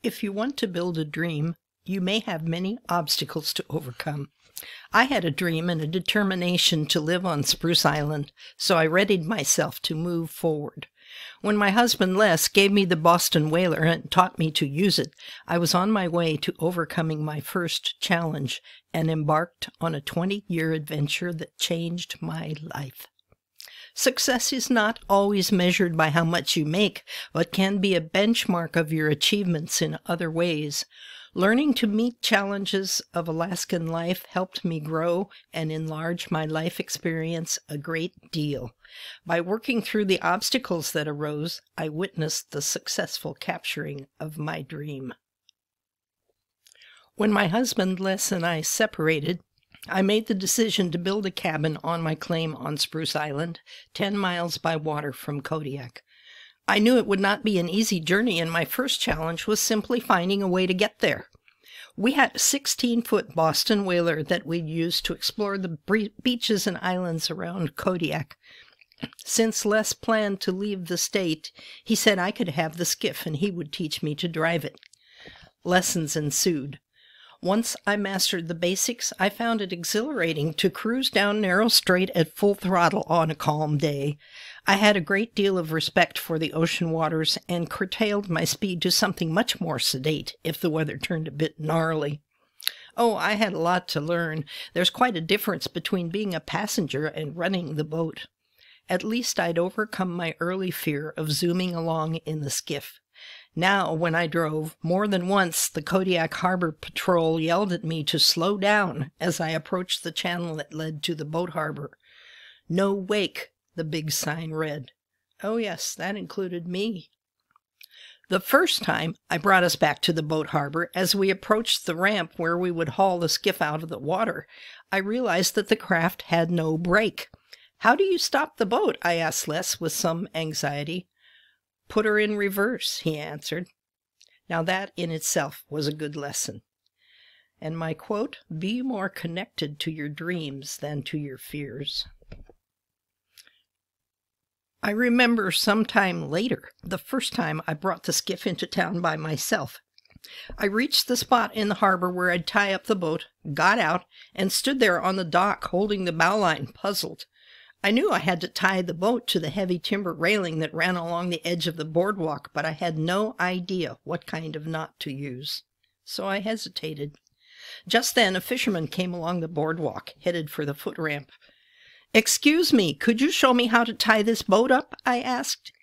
If you want to build a dream, you may have many obstacles to overcome. I had a dream and a determination to live on Spruce Island, so I readied myself to move forward. When my husband Les gave me the Boston Whaler and taught me to use it, I was on my way to overcoming my first challenge and embarked on a 20-year adventure that changed my life. Success is not always measured by how much you make, but can be a benchmark of your achievements in other ways. Learning to meet challenges of Alaskan life helped me grow and enlarge my life experience a great deal. By working through the obstacles that arose, I witnessed the successful capturing of my dream. When my husband Les and I separated, I made the decision to build a cabin on my claim on Spruce Island, 10 miles by water from Kodiak. I knew it would not be an easy journey, and my first challenge was simply finding a way to get there. We had a 16-foot Boston Whaler that we'd use to explore the beaches and islands around Kodiak. Since Les planned to leave the state, he said I could have the skiff and he would teach me to drive it. Lessons ensued. Once I mastered the basics, I found it exhilarating to cruise down narrow strait at full throttle on a calm day. I had a great deal of respect for the ocean waters and curtailed my speed to something much more sedate if the weather turned a bit gnarly. Oh, I had a lot to learn. There's quite a difference between being a passenger and running the boat. At least I'd overcome my early fear of zooming along in the skiff. Now, when I drove, more than once the Kodiak Harbor Patrol yelled at me to slow down as I approached the channel that led to the boat harbor. "No wake," the big sign read. Oh yes, that included me. The first time, I brought us back to the boat harbor. As we approached the ramp where we would haul the skiff out of the water, I realized that the craft had no brake. "How do you stop the boat?" I asked Les with some anxiety. "Put her in reverse," he answered. Now that in itself was a good lesson. And my quote, "Be more connected to your dreams than to your fears." I remember sometime later, the first time I brought the skiff into town by myself. I reached the spot in the harbor where I'd tie up the boat, got out, and stood there on the dock holding the bowline, puzzled. I knew I had to tie the boat to the heavy timber railing that ran along the edge of the boardwalk, but I had no idea what kind of knot to use. So I hesitated. Just then a fisherman came along the boardwalk, headed for the foot ramp. "Excuse me, could you show me how to tie this boat up?" I asked.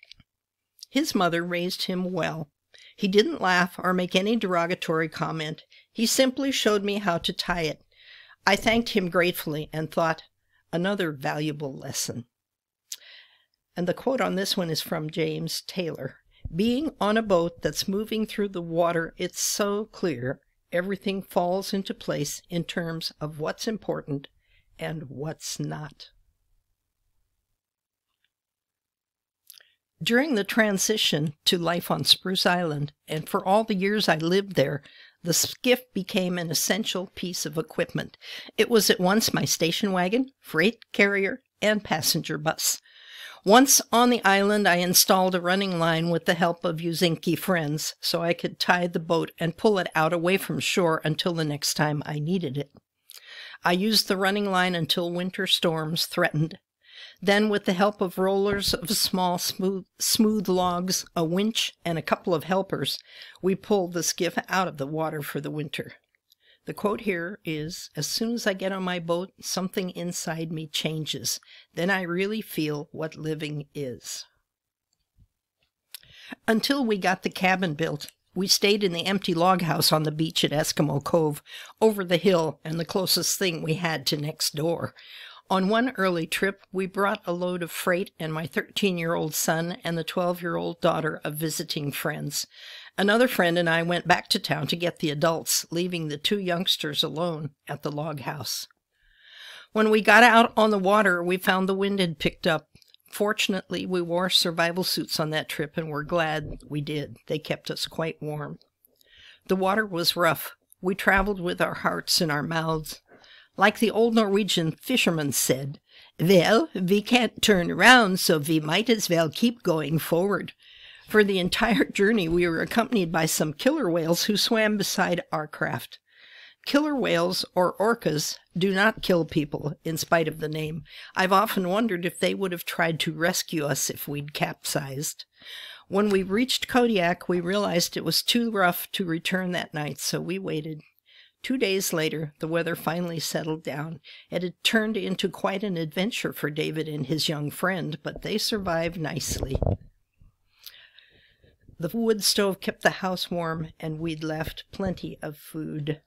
His mother raised him well. He didn't laugh or make any derogatory comment. He simply showed me how to tie it. I thanked him gratefully and thought, another valuable lesson. And the quote on this one is from James Taylor. "Being on a boat that's moving through the water, it's so clear. Everything falls into place in terms of what's important and what's not." During the transition to life on Spruce Island, and for all the years I lived there, the skiff became an essential piece of equipment. It was at once my station wagon, freight carrier, and passenger bus. Once on the island, I installed a running line with the help of Yuzinki friends, so I could tie the boat and pull it out away from shore until the next time I needed it. I used the running line until winter storms threatened. Then, with the help of rollers of small, smooth logs, a winch, and a couple of helpers, we pulled the skiff out of the water for the winter. The quote here is, "As soon as I get on my boat, something inside me changes. Then I really feel what living is." Until we got the cabin built, we stayed in the empty log house on the beach at Eskimo Cove, over the hill and the closest thing we had to next door. On one early trip, we brought a load of freight and my 13-year-old son and the 12-year-old daughter of visiting friends. Another friend and I went back to town to get the adults, leaving the 2 youngsters alone at the log house. When we got out on the water, we found the wind had picked up. Fortunately, we wore survival suits on that trip and we're glad we did. They kept us quite warm. The water was rough. We traveled with our hearts in our mouths. Like the old Norwegian fisherman said, "Well, we can't turn around, so we might as well keep going forward." For the entire journey, we were accompanied by some killer whales who swam beside our craft. Killer whales, or orcas, do not kill people, in spite of the name. I've often wondered if they would have tried to rescue us if we'd capsized. When we reached Kodiak, we realized it was too rough to return that night, so we waited. 2 days later, the weather finally settled down. It had turned into quite an adventure for David and his young friend, but they survived nicely. The wood stove kept the house warm, and we'd left plenty of food.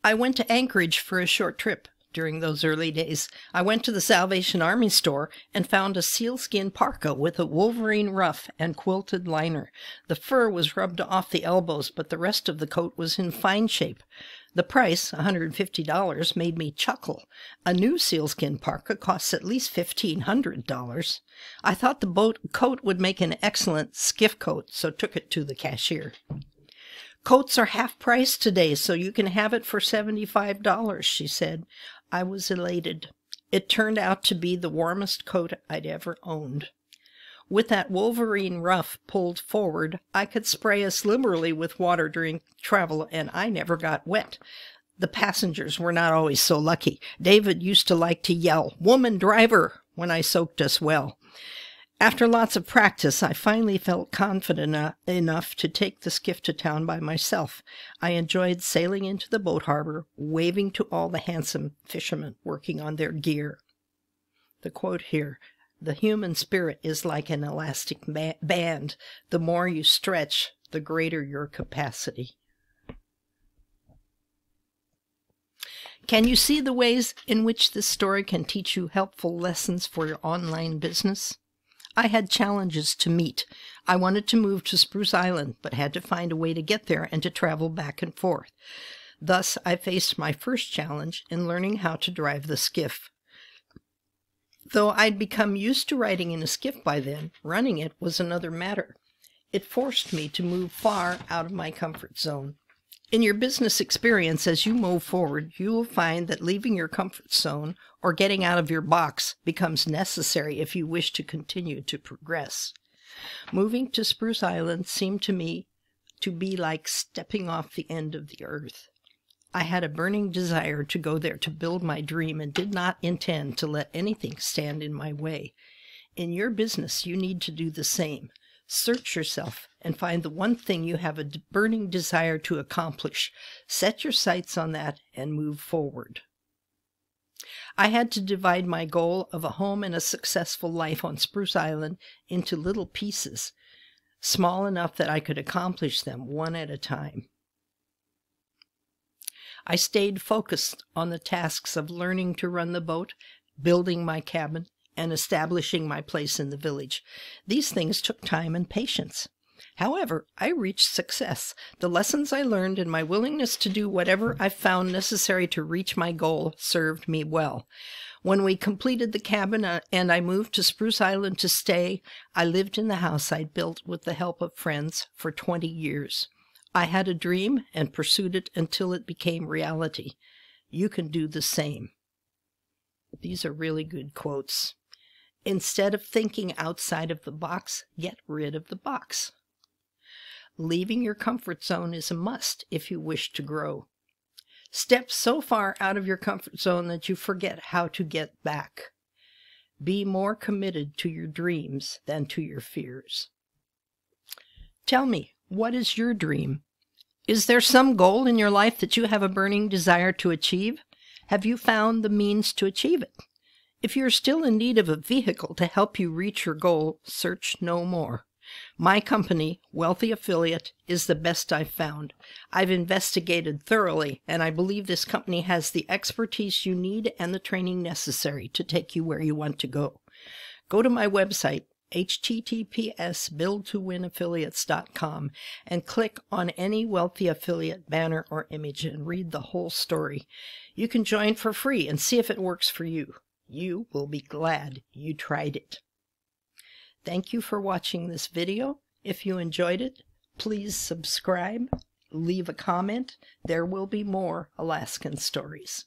I went to Anchorage for a short trip during those early days. I went to the Salvation Army store and found a sealskin parka with a wolverine ruff and quilted liner. The fur was rubbed off the elbows, but the rest of the coat was in fine shape. The price, $150, made me chuckle. A new sealskin parka costs at least $1,500. I thought the coat would make an excellent skiff coat, so took it to the cashier. Coats are half price today, so you can have it for $75, she said. I was elated. It turned out to be the warmest coat I'd ever owned. With that wolverine ruff pulled forward, I could spray us liberally with water during travel, and I never got wet. The passengers were not always so lucky. David used to like to yell, "Woman driver," when I soaked us well. After lots of practice, I finally felt confident enough to take the skiff to town by myself. I enjoyed sailing into the boat harbor, waving to all the handsome fishermen working on their gear. The quote here, "The human spirit is like an elastic band. The more you stretch, the greater your capacity." Can you see the ways in which this story can teach you helpful lessons for your online business? I had challenges to meet. I wanted to move to Spruce Island, but had to find a way to get there and to travel back and forth. Thus, I faced my first challenge in learning how to drive the skiff. Though I'd become used to riding in a skiff by then, running it was another matter. It forced me to move far out of my comfort zone. In your business experience, as you move forward, you will find that leaving your comfort zone or getting out of your box becomes necessary if you wish to continue to progress. Moving to Spruce Island seemed to me to be like stepping off the end of the earth. I had a burning desire to go there to build my dream and did not intend to let anything stand in my way. In your business, you need to do the same. Search yourself and find the one thing you have a burning desire to accomplish. Set your sights on that and move forward. I had to divide my goal of a home and a successful life on Spruce Island into little pieces, small enough that I could accomplish them one at a time. I stayed focused on the tasks of learning to run the boat, building my cabin, and establishing my place in the village. These things took time and patience. However, I reached success. The lessons I learned and my willingness to do whatever I found necessary to reach my goal served me well. When we completed the cabin and I moved to Spruce Island to stay, I lived in the house I'd built with the help of friends for 20 years. I had a dream and pursued it until it became reality. You can do the same. These are really good quotes. Instead of thinking outside of the box, get rid of the box. Leaving your comfort zone is a must if you wish to grow. Step so far out of your comfort zone that you forget how to get back. Be more committed to your dreams than to your fears. Tell me, what is your dream? Is there some goal in your life that you have a burning desire to achieve? Have you found the means to achieve it? If you're still in need of a vehicle to help you reach your goal, search no more. My company, Wealthy Affiliate, is the best I've found. I've investigated thoroughly, and I believe this company has the expertise you need and the training necessary to take you where you want to go. Go to my website, https://buildtowinaffiliates.com, and click on any Wealthy Affiliate banner or image and read the whole story. You can join for free and see if it works for you. You will be glad you tried it. Thank you for watching this video. If you enjoyed it, please subscribe, leave a comment. There will be more Alaskan stories.